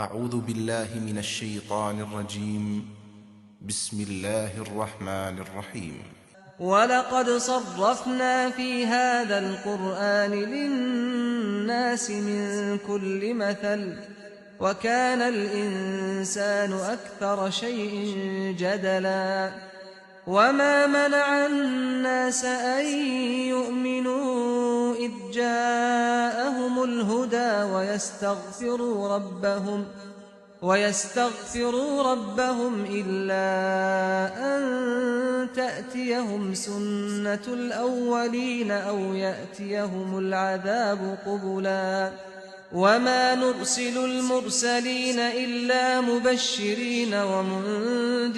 أعوذ بالله من الشيطان الرجيم. بسم الله الرحمن الرحيم. وَلَقَدْ صَرَّفْنَا فِي هَذَا الْقُرْآنِ لِلنَّاسِ مِنْ كُلِّ مَثَلٍ وَكَانَ الْإِنسَانُ أَكْثَرَ شَيْءٍ جَدَلًا وَمَا مَنَعَ النَّاسَ أَنْ يُؤْمِنُوا إِذْ جَاءَهُمُ الْهُدَى وَيَسْتَغْفِرُوا رَبَّهُمْ إِلَّا أَن تَأْتِيَهُمْ سُنَّةُ الْأَوَّلِينَ أَوْ يَأْتِيَهُمُ الْعَذَابُ قُبُلًا وَمَا نُرْسِلُ الْمُرْسَلِينَ إِلَّا مُبَشِّرِينَ وَمُنذِرِينَ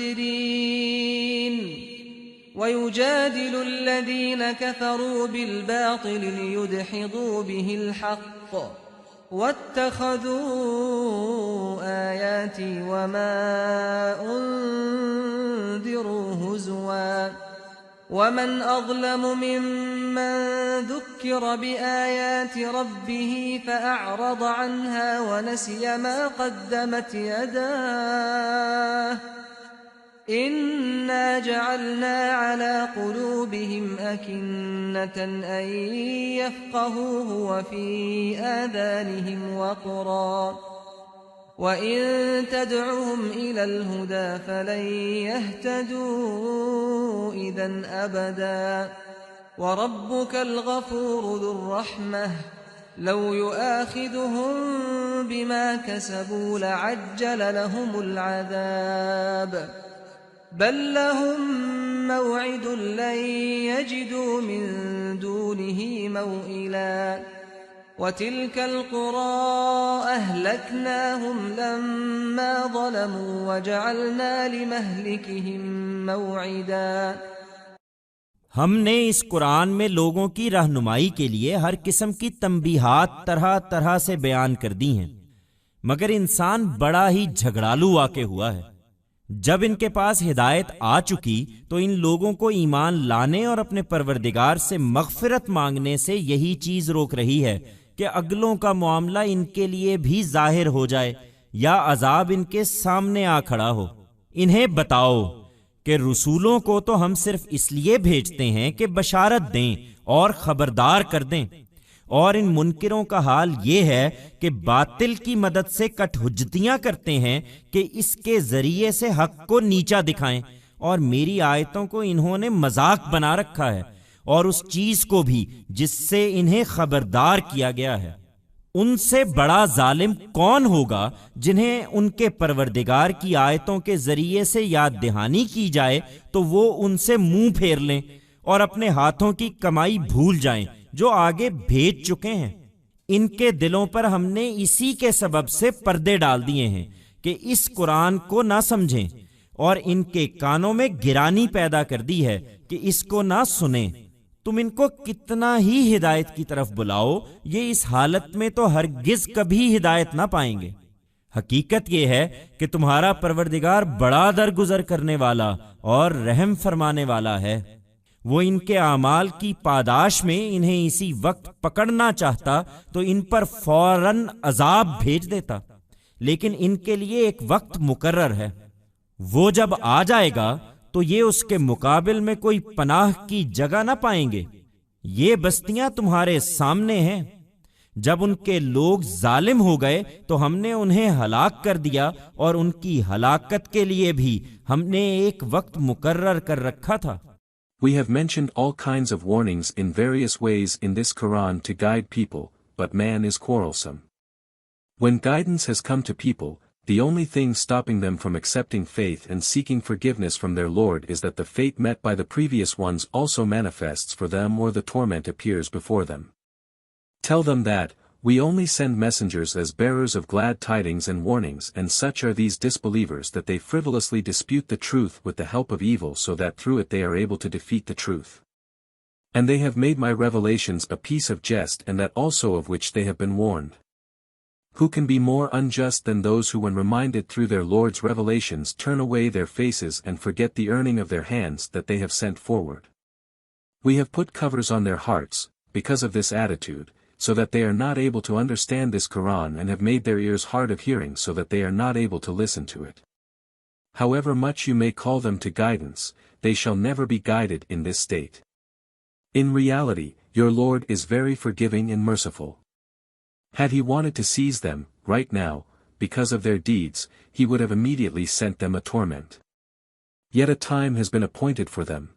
وَيُجَادِلُ الَّذِينَ كَفَرُوا بِالْبَاطِلِ لِيُدْحِضُوا بِهِ الْحَقَّ وَاتَّخَذُوا آيَاتِي وَمَا أُنذِرُوا هُزُوًا وَمَنْ أَظْلَمُ مِمَّنْ ذُكِّرَ بِآيَاتِ رَبِّهِ فَأَعْرَضَ عَنْهَا وَنَسِيَ مَا قَدَّمَتْ يَدَاهُ إِنَّا جَعَلْنَا عَلَى قُلُوبِهِمْ أَكِنَّةً أَن يَفْقَهُوهُ وَفِي آذَانِهِمْ وَقْرًا وَإِن تَدْعُهُمْ إِلَى الْهُدَى فَلَن يَهْتَدُوا إِذًا أَبَدًا وَرَبُّكَ الْغَفُورُ ذُو الرَّحْمَةِ لَوْ يُؤَاخِذُهُم بِمَا كَسَبُوا لَعَجَّلَ لَهُمُ الْعَذَابَ بَل لَّهُم مَّوْعِدٌ لَّن يَجِدُوا مِن دُونِهِ مَوْئِلًا وَتِلْكَ الْقُرَىٰ أَهْلَكْنَاهُمْ لَمَّا ظَلَمُوا وَجَعَلْنَا لِمَهْلِكِهِم مَّوْعِدًا ہم نے اس قرآن میں لوگوں کی رہنمائی کے لیے ہر قسم کی تنبیہات طرح طرح سے بیان کر دی ہیں، مگر انسان بڑا ہی جھگڑالو واقع ہوا ہے۔ جب ان کے پاس ہدایت آ چکی تو ان لوگوں کو ایمان لانے اور اپنے پروردگار سے مغفرت مانگنے سے یہی چیز روک رہی ہے کہ اگلوں کا معاملہ ان کے لیے بھی ظاہر ہو جائے یا عذاب ان کے سامنے آ کھڑا ہو۔ انہیں بتاؤ کہ رسولوں کو تو ہم صرف اس لیے بھیجتے ہیں کہ بشارت دیں اور خبردار کر دیں، اور ان منکروں کا حال یہ ہے کہ باطل کی مدد سے کٹ حجتیاں کرتے ہیں کہ اس کے ذریعے سے حق کو نیچا دکھائیں، اور میری آیتوں کو انہوں نے مذاق بنا رکھا ہے، اور اس چیز کو بھی جس سے انہیں خبردار کیا گیا ہے۔ ان سے بڑا ظالم کون ہوگا جنہیں ان کے پروردگار کی آیتوں کے ذریعے سے یاد دہانی کی جائے تو وہ ان سے منہ پھیر لیں اور اپنے ہاتھوں کی کمائی بھول جائیں جو آگے بھیج چکے ہیں۔ ان کے دلوں پر ہم نے اسی کے سبب سے پردے ڈال دیے ہیں کہ اس قرآن کو نہ سمجھیں، اور ان کے کانوں میں گرانی پیدا کر دی ہے کہ اس کو نہ سنیں۔ تم ان کو کتنا ہی ہدایت کی طرف بلاؤ، یہ اس حالت میں تو ہرگز کبھی ہدایت نہ پائیں گے۔ حقیقت یہ ہے کہ تمہارا پروردگار بڑا درگزر کرنے والا اور رحم فرمانے والا ہے۔ وہ ان کے اعمال کی پاداش میں انہیں اسی وقت پکڑنا چاہتا تو ان پر فوراً عذاب بھیج دیتا، لیکن ان کے لیے ایک وقت مقرر ہے، وہ جب آ جائے گا تو یہ اس کے مقابل میں کوئی پناہ کی جگہ نہ پائیں گے۔ یہ بستیاں تمہارے سامنے ہیں۔ جب ان کے لوگ ظالم ہو گئے تو ہم نے انہیں ہلاک کر دیا، اور ان کی ہلاکت کے لیے بھی ہم نے ایک وقت مقرر کر رکھا تھا۔ We have mentioned all kinds of warnings in various ways in this Quran to guide people, but man is quarrelsome. When guidance has come to people, the only thing stopping them from accepting faith and seeking forgiveness from their Lord is that the fate met by the previous ones also manifests for them, or the torment appears before them. Tell them that, we only send messengers as bearers of glad tidings and warnings, and such are these disbelievers that they frivolously dispute the truth with the help of evil, so that through it they are able to defeat the truth. And they have made my revelations a piece of jest, and that also of which they have been warned. Who can be more unjust than those who, when reminded through their Lord's revelations, turn away their faces and forget the earning of their hands that they have sent forward? We have put covers on their hearts, because of this attitude, so that they are not able to understand this Quran and have made their ears hard of hearing so that they are not able to listen to it. However much you may call them to guidance, they shall never be guided in this state. In reality, your Lord is very forgiving and merciful. Had he wanted to seize them, right now, because of their deeds, he would have immediately sent them a torment. Yet a time has been appointed for them.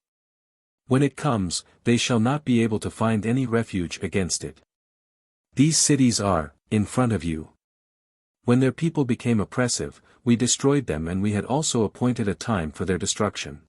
When it comes, they shall not be able to find any refuge against it. These cities are, in front of you. When their people became oppressive, we destroyed them and we had also appointed a time for their destruction.